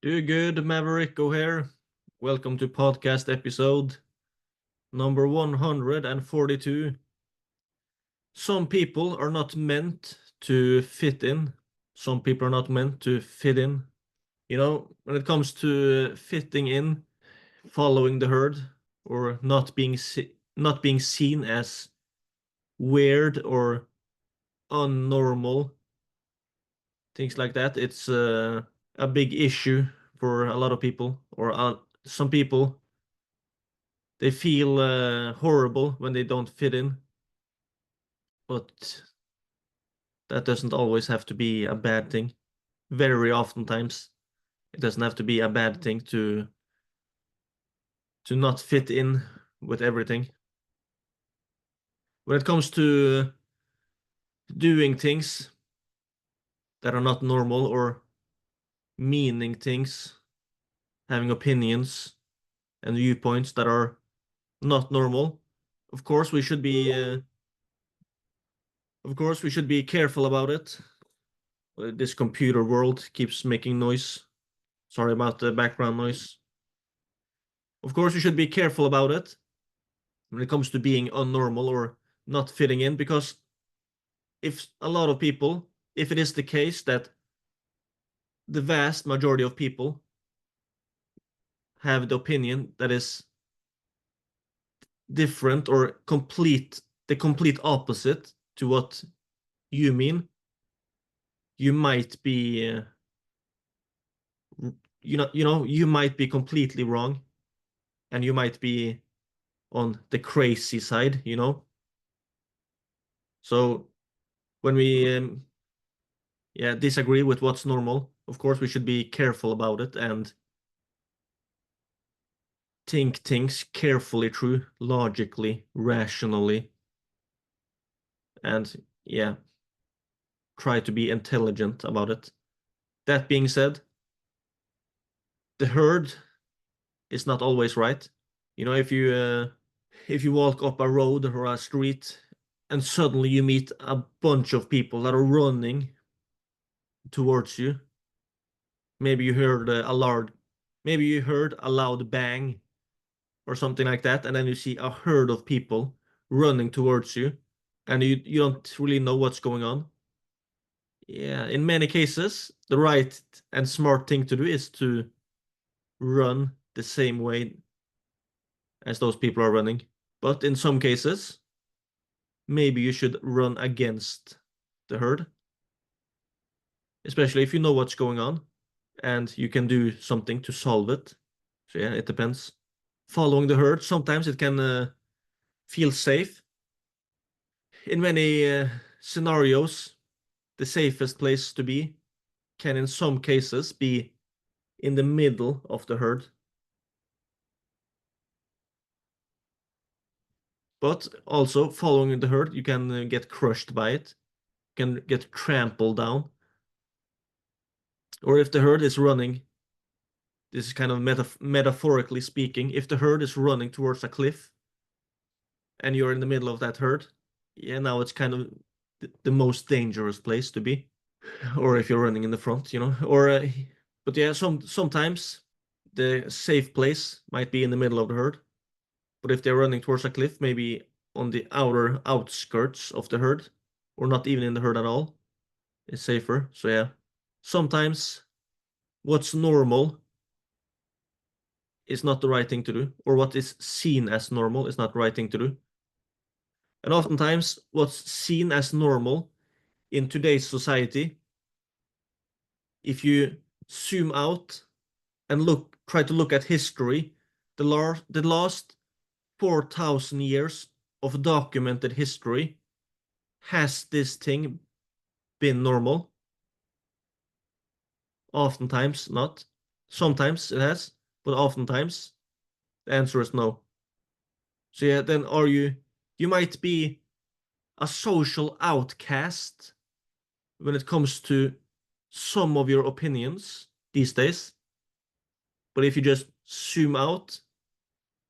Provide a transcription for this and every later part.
Do good, Maverick. Go here. Welcome to podcast episode number 142. Some people are not meant to fit in. Some people are not meant to fit in. When it comes to fitting in, following the herd, or not being seen as weird or unnormal, things like that, it's a big issue for a lot of people, or some people. They feel horrible when they don't fit in, but that doesn't always have to be a bad thing. Very oftentimes, it doesn't have to be a bad thing to not fit in with everything. When it comes to doing things that are not normal or meaning things, having opinions and viewpoints that are not normal, of course we should be careful about it. This computer world keeps making noise. Sorry about the background noise. Of course, you should be careful about it when it comes to being unnormal or not fitting in, because if a lot of people, if it is the case that the vast majority of people have the opinion that is different or the complete opposite to what you mean, you might be you might be completely wrong, and you might be on the crazy side. So when we disagree with what's normal, of course we should be careful about it and think things carefully through, logically, rationally, and try to be intelligent about it. That being said, the herd is not always right. If you walk up a road or a street and suddenly you meet a bunch of people that are running towards you, maybe you heard a loud bang or something like that, and then you see a herd of people running towards you, and you don't really know what's going on. Yeah, in many cases, the right and smart thing to do is to run the same way as those people are running. But in some cases, maybe you should run against the herd, especially if you know what's going on and you can do something to solve it. So yeah, it depends. Following the herd, sometimes it can feel safe. In many scenarios, the safest place to be can in some cases be in the middle of the herd. But also, following the herd, you can get crushed by it, you can get trampled down. Or if the herd is running, this is kind of metaphorically speaking, if the herd is running towards a cliff and you're in the middle of that herd, now it's kind of the most dangerous place to be. Or if you're running in the front, but yeah, sometimes the safe place might be in the middle of the herd. But if they're running towards a cliff, maybe on the outer outskirts of the herd, or not even in the herd at all, is safer. So yeah, sometimes what's normal is not the right thing to do, or what is seen as normal is not the right thing to do. And oftentimes, what's seen as normal in today's society, if you zoom out and try to look at history, the last 4,000 years of documented history, has this thing been normal? Oftentimes not. Sometimes it has, but oftentimes the answer is no. So yeah, then you might be a social outcast when it comes to some of your opinions these days. But if you just zoom out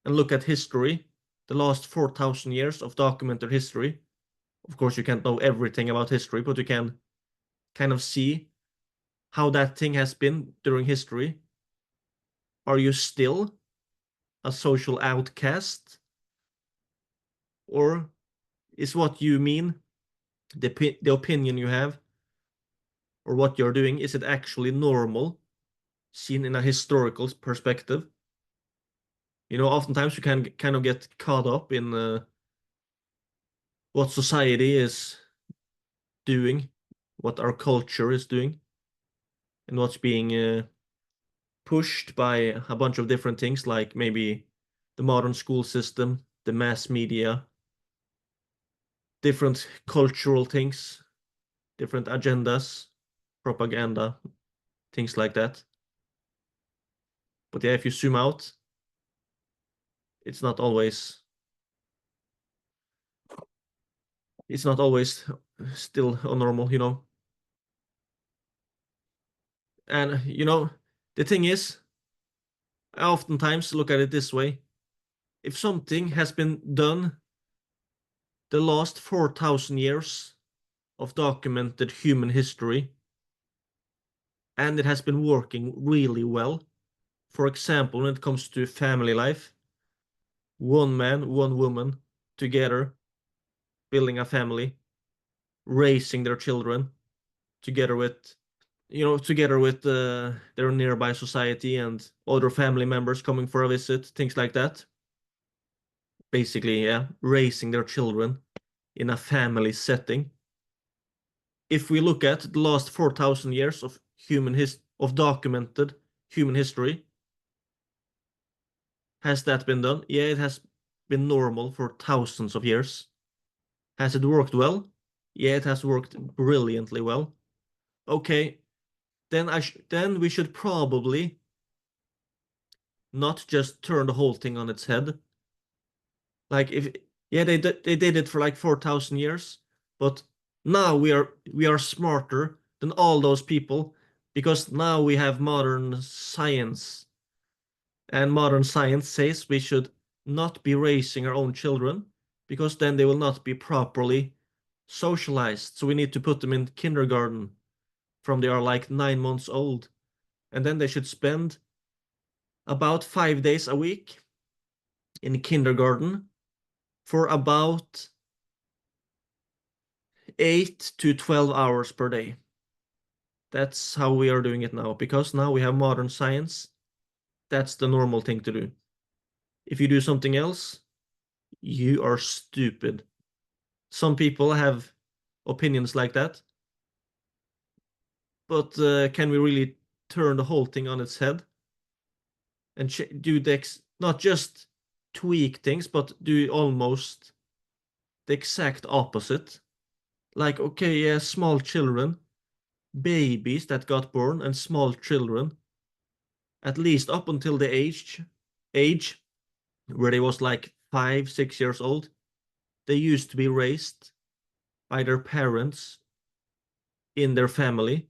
and look at history, the last 4,000 years of documented history, of course you can't know everything about history, but you can kind of see how that thing has been during history. Are you still a social outcast? Or is what you mean, the opinion you have, or what you're doing, is it actually normal seen in a historical perspective? Oftentimes you can kind of get caught up in what society is doing, what our culture is doing, and what's being pushed by a bunch of different things, like maybe the modern school system, the mass media, different cultural things, different agendas, propaganda, things like that. But yeah, if you zoom out, it's not always still normal. And the thing is, I oftentimes look at it this way. If something has been done the last 4,000 years of documented human history, and it has been working really well, for example, when it comes to family life, one man, one woman together, building a family, raising their children together with their nearby society and other family members coming for a visit, things like that. Basically, yeah, raising their children in a family setting. If we look at the last 4,000 years of documented human history, has that been done? Yeah, it has been normal for thousands of years. Has it worked well? Yeah, it has worked brilliantly well. Okay, then we should probably not just turn the whole thing on its head. Like, if yeah, they did it for like 4,000 years, but now we are smarter than all those people, because now we have modern science, and modern science says we should not be raising our own children, because then they will not be properly socialized. So we need to put them in kindergarten from they are like 9 months old, and then they should spend about 5 days a week in kindergarten for about 8 to 12 hours per day. That's how we are doing it now, because now we have modern science. That's the normal thing to do. If you do something else, you are stupid. Some people have opinions like that, but can we really turn the whole thing on its head and do not just tweak things, but do almost the exact opposite? Like, okay, yeah, small children, babies that got born, and small children, at least up until the age where they was like 5, 6 years old, they used to be raised by their parents in their family.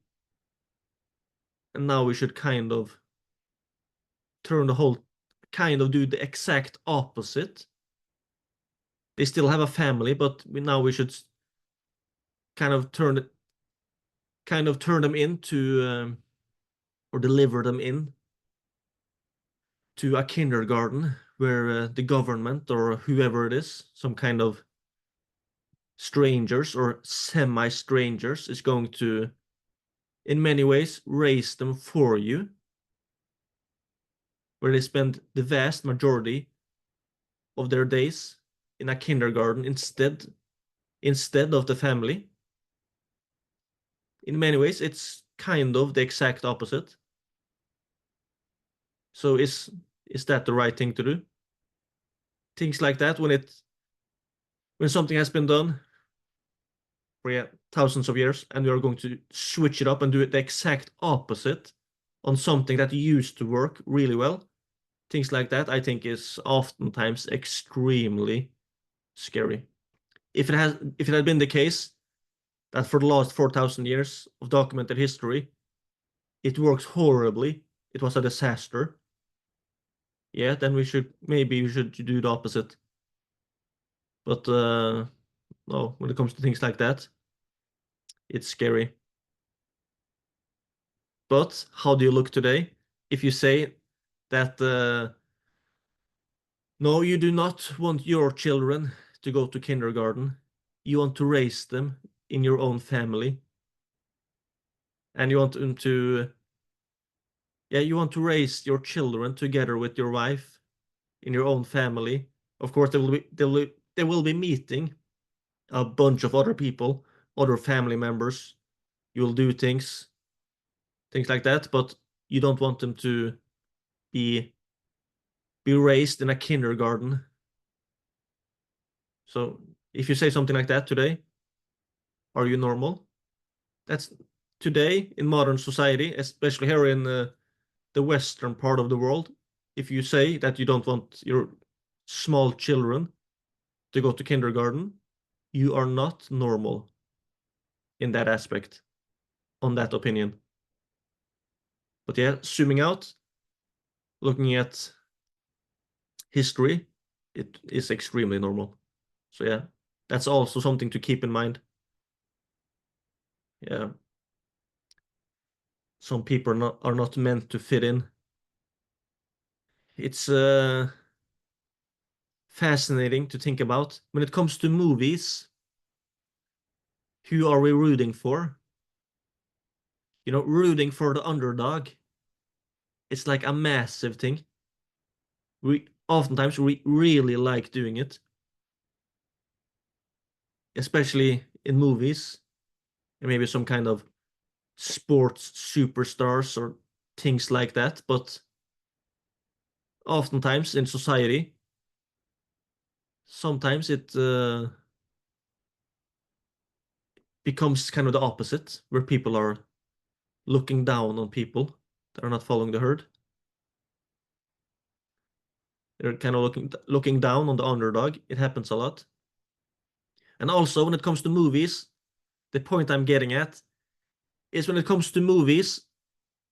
And now we should kind of do the exact opposite. They still have a family, but now we should kind of turn them into, or deliver them in to a kindergarten where the government or whoever it is, some kind of strangers or semi-strangers, is going to, in many ways, raise them for you, where they spend the vast majority of their days in a kindergarten instead of the family. In many ways, it's kind of the exact opposite. So is that the right thing to do? Things like that, when something has been done for thousands of years, and we are going to switch it up and do it the exact opposite on something that used to work really well. Things like that, I think, is oftentimes extremely scary. If it had been the case that for the last 4,000 years of documented history, it works horribly, it was a disaster, yeah, then maybe we should do the opposite. But no, when it comes to things like that, it's scary. But how do you look today? If you say that no, you do not want your children to go to kindergarten. You want to raise them in your own family, and you want them to, yeah, you want to raise your children together with your wife in your own family. Of course, they will be meeting a bunch of other people, other family members. You'll do things like that, but you don't want them to be raised in a kindergarten. So if you say something like that today, are you normal? That's today in modern society, especially here in the western part of the world. If you say that you don't want your small children to go to kindergarten, you are not normal in that aspect, on that opinion. But yeah, zooming out, looking at history, it is extremely normal. So yeah, that's also something to keep in mind. Yeah, some people are not meant to fit in. It's fascinating to think about. When it comes to movies, who are we rooting for? You know, rooting for the underdog. It's like a massive thing. We oftentimes we really like doing it, especially in movies, and maybe some kind of sports superstars or things like that. But oftentimes in society, sometimes it becomes kind of the opposite, where people are looking down on people that are not following the herd. They're kind of looking down on the underdog. It happens a lot. And also when it comes to movies, the point I'm getting at is when it comes to movies,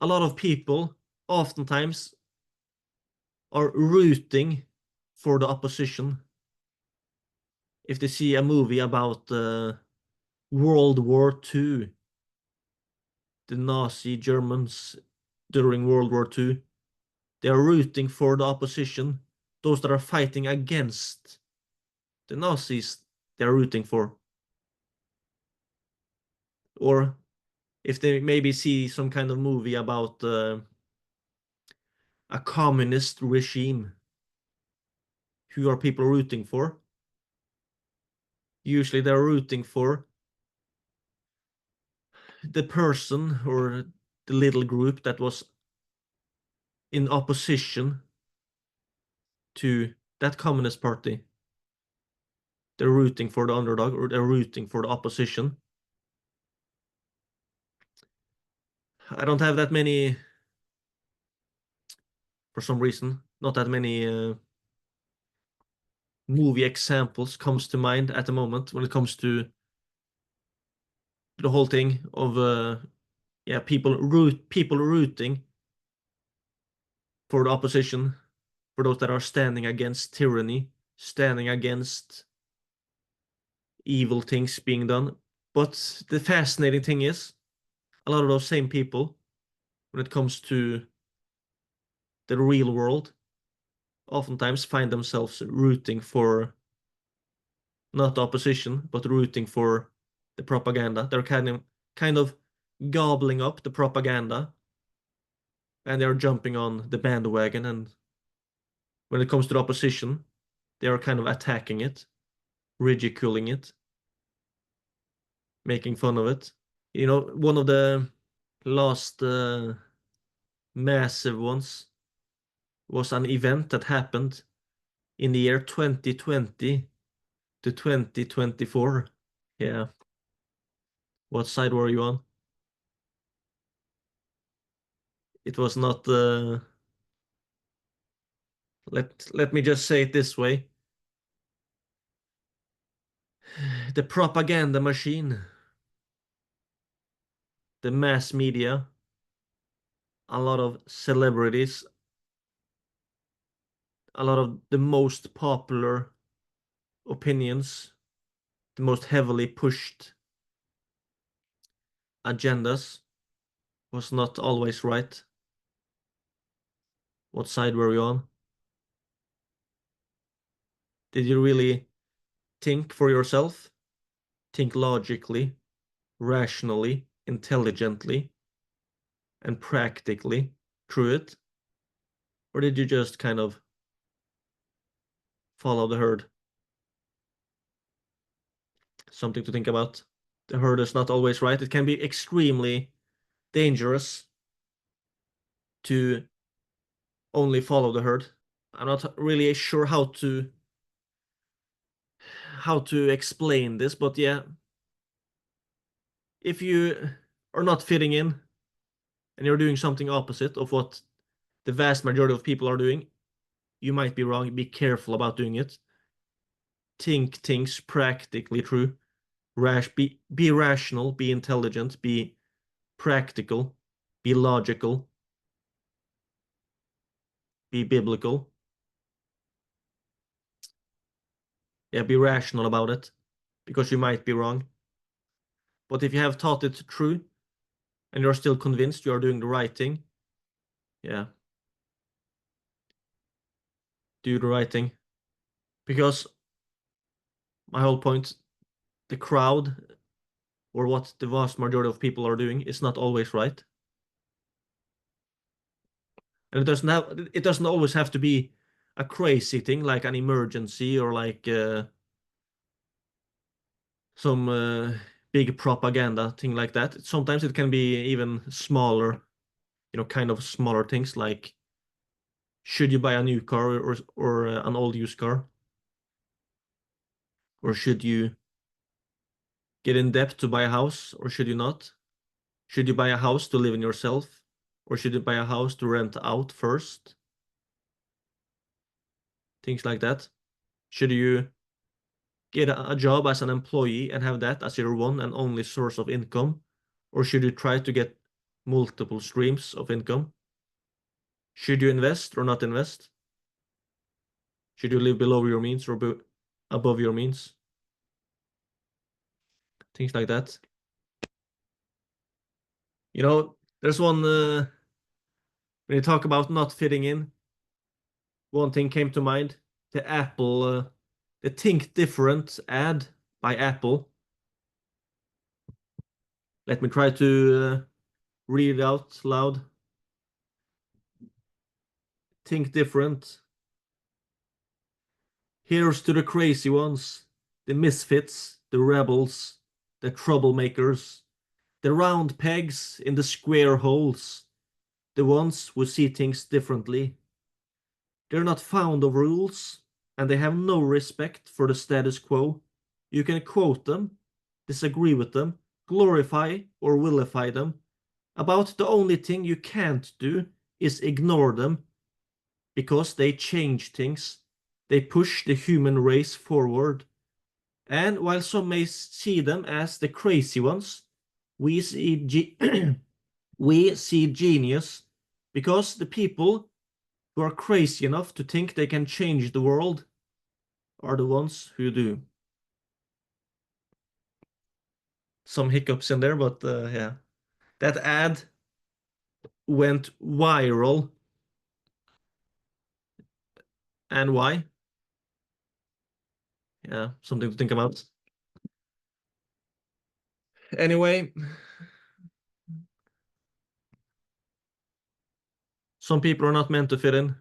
a lot of people oftentimes are rooting for the opposition. If they see a movie about World War II, the Nazi Germans during World War II, they are rooting for the opposition, those that are fighting against the Nazis, they are rooting for. Or if they maybe see some kind of movie about a communist regime, who are people rooting for? Usually they're rooting for the person or the little group that was in opposition to that communist party. They're rooting for the underdog, or they're rooting for the opposition. I don't have that many, for some reason, not that many movie examples comes to mind at the moment when it comes to the whole thing of yeah, people rooting for the opposition, for those that are standing against tyranny, standing against evil things being done. But the fascinating thing is, a lot of those same people, when it comes to the real world, oftentimes find themselves rooting for not the opposition, but rooting for the propaganda. They're kind of gobbling up the propaganda, and they're jumping on the bandwagon. And when it comes to the opposition, they are kind of attacking it, ridiculing it, making fun of it. You know, one of the last massive ones was an event that happened in the year 2020 to 2024. Yeah. What side were you on? It was not let me just say it this way. The propaganda machine, the mass media, a lot of celebrities, a lot of the most popular opinions, the most heavily pushed agendas was not always right, What side were you on? Did you really think for yourself? Think logically, rationally, intelligently, and practically through it? Or did you just kind of follow the herd? Something to think about. The herd is not always right. It can be extremely dangerous to only follow the herd. I'm not really sure how to explain this, but yeah, if you are not fitting in and you're doing something opposite of what the vast majority of people are doing, you might be wrong. Be careful about doing it. Think things practically through. Be rational, be intelligent, be practical, be logical, be biblical. Yeah, be rational about it because you might be wrong. But if you have thought it through and you're still convinced you are doing the right thing, yeah, do the right thing. Because my whole point, the crowd or what the vast majority of people are doing is not always right. And it doesn't always have to be a crazy thing like an emergency or like some big propaganda thing like that. Sometimes it can be even smaller, kind of smaller things like should you buy a new car or an old used car? Or should you get in debt to buy a house or should you not? Should you buy a house to live in yourself or should you buy a house to rent out first? Things like that. Should you get a job as an employee and have that as your one and only source of income? Or should you try to get multiple streams of income? Should you invest or not invest? Should you live below your means or above your means? Things like that. There's one, when you talk about not fitting in, one thing came to mind, the Think Different ad by Apple. Let me try to read it out loud. Think different. Here's to the crazy ones, the misfits, the rebels, the troublemakers, the round pegs in the square holes, the ones who see things differently. They're not fond of rules, and they have no respect for the status quo. You can quote them, disagree with them, glorify or vilify them. About the only thing you can't do is ignore them, because they change things. They push the human race forward. And while some may see them as the crazy ones, we see we see genius, because the people who are crazy enough to think they can change the world are the ones who do. Some hiccups in there, but yeah. That ad went viral. And why? Yeah, something to think about. Anyway, some people are not meant to fit in.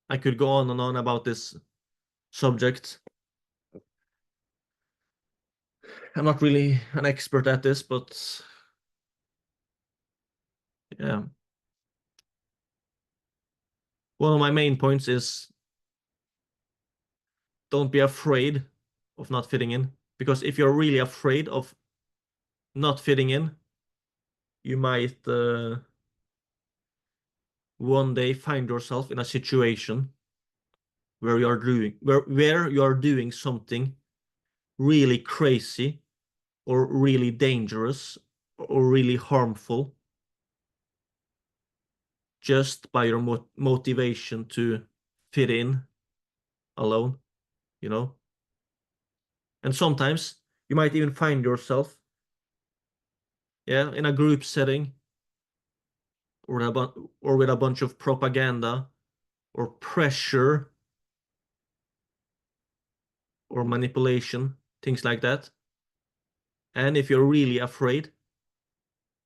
I could go on and on about this subject. I'm not really an expert at this, but yeah. One of my main points is don't be afraid of not fitting in. Because if you're really afraid of not fitting in, you might one day find yourself in a situation where you are doing something really crazy or really dangerous or really harmful just by your motivation to fit in alone, you know? And sometimes you might even find yourself, yeah, in a group setting or with a bunch of propaganda or pressure or manipulation, things like that. And if you're really afraid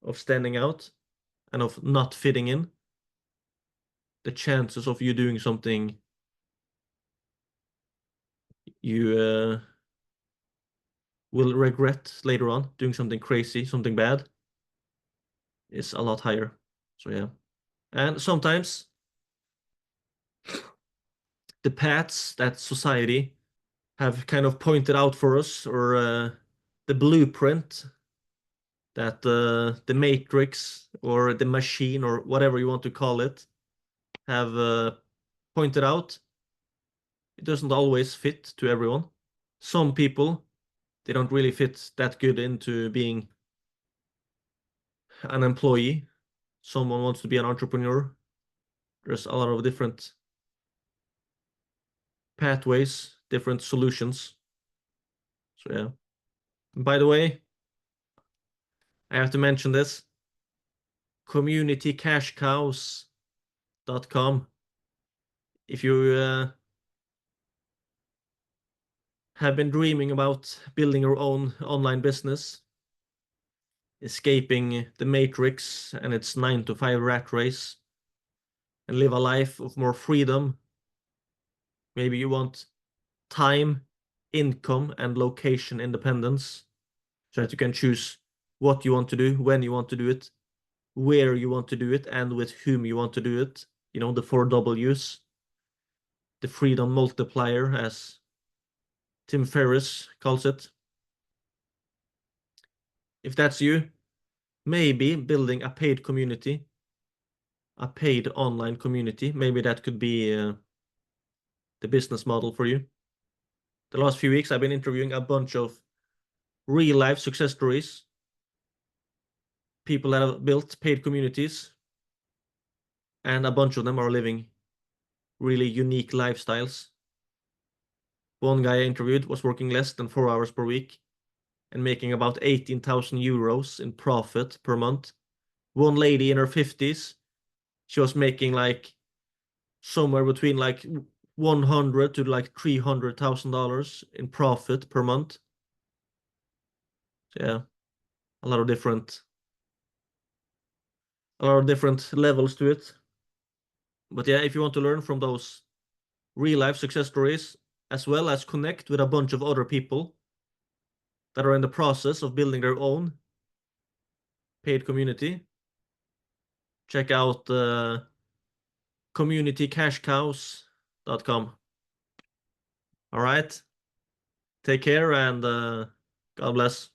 of standing out and of not fitting in, the chances of you doing something you will regret later on, doing something crazy, something bad, is a lot higher. So yeah. And sometimes the paths that society have kind of pointed out for us, or the blueprint that the Matrix or the machine or whatever you want to call it have pointed out, it doesn't always fit to everyone. Some people, they don't really fit that good into being an employee. Someone wants to be an entrepreneur. There's a lot of different pathways, different solutions. So yeah. And by the way, I have to mention this. Communitycashcows.com. If you have been dreaming about building your own online business, escaping the matrix and its 9 to 5 rat race, and live a life of more freedom, maybe you want time, income, and location independence so that you can choose what you want to do, when you want to do it, where you want to do it, and with whom you want to do it. You know, the 4 Ws, the freedom multiplier, as Tim Ferriss calls it. If that's you, maybe building a paid community, a paid online community, maybe that could be the business model for you. The last few weeks, I've been interviewing a bunch of real life success stories, people that have built paid communities, and a bunch of them are living really unique lifestyles. One guy I interviewed was working less than 4 hours per week and making about 18,000 euros in profit per month. One lady in her 50s, she was making like somewhere between like 100 to like $300,000 in profit per month. So yeah, a lot of different levels to it. But yeah, if you want to learn from those real life success stories, as well as connect with a bunch of other people that are in the process of building their own paid community, check out communitycashcows.com. All right. Take care and God bless.